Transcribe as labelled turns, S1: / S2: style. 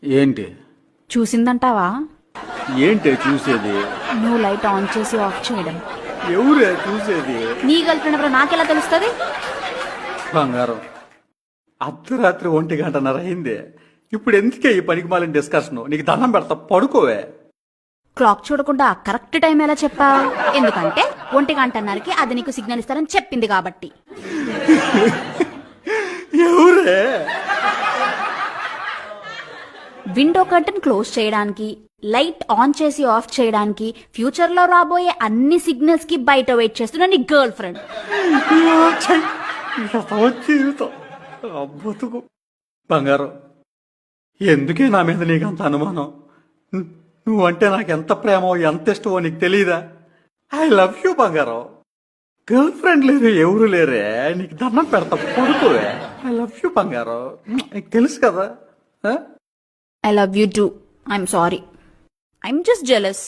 S1: ఏంటి
S2: చూసిందంటావా?
S1: ఏంటి చూసేది?
S2: నువ్వు లైట్ ఆన్ చేసి ఆఫ్ చేయడం.
S1: ఎవరే చూసేది?
S2: నీ గర్ల్ ఫ్రెండ్ ఎవరో నాకెలా తెలుస్తుంది?
S1: బంగారం, అర్ధరాత్రి 1:00 అయింది. ఇప్పుడు ఎందుకే ఈ పనికి మాలిన డిస్కషన్? నీకు దండం పెడతా, పడుకోవే.
S2: క్లాక్ చూడకుండా కరెక్ట్ టైం ఎలా చెప్పా? ఎందుకంటే 1:00కి అది నీకు సిగ్నల్ ఇస్తారని చెప్పింది కాబట్టి.
S1: ఎవరే?
S2: విండో కర్టన్ క్లోజ్ చేయడానికి, లైట్ ఆన్ చేసి ఆఫ్ చేయడానికి, ఫ్యూచర్ లో రాబోయే అన్ని సిగ్నల్స్ కి బయట వెయిట్ చేస్తున్నా నీ గర్ల్ ఫ్రెండ్.
S1: జీవితం బతుకు. బంగారం, ఎందుకే నా మీద నీకు అంత అనుమానం? నువ్వంటే నాకు ఎంత ప్రేమో ఎంత ఇష్టమో నీకు తెలీదా? ఐ లవ్ యూ బంగారం. గర్ల్ ఫ్రెండ్ లేరు, ఎవరు లేరే. నీకు దండం పెడతా, పడుకోవే. ఐ లవ్ యూ బంగారం, నీకు తెలుసు కదా.
S2: I love you too. I'm sorry. I'm just jealous.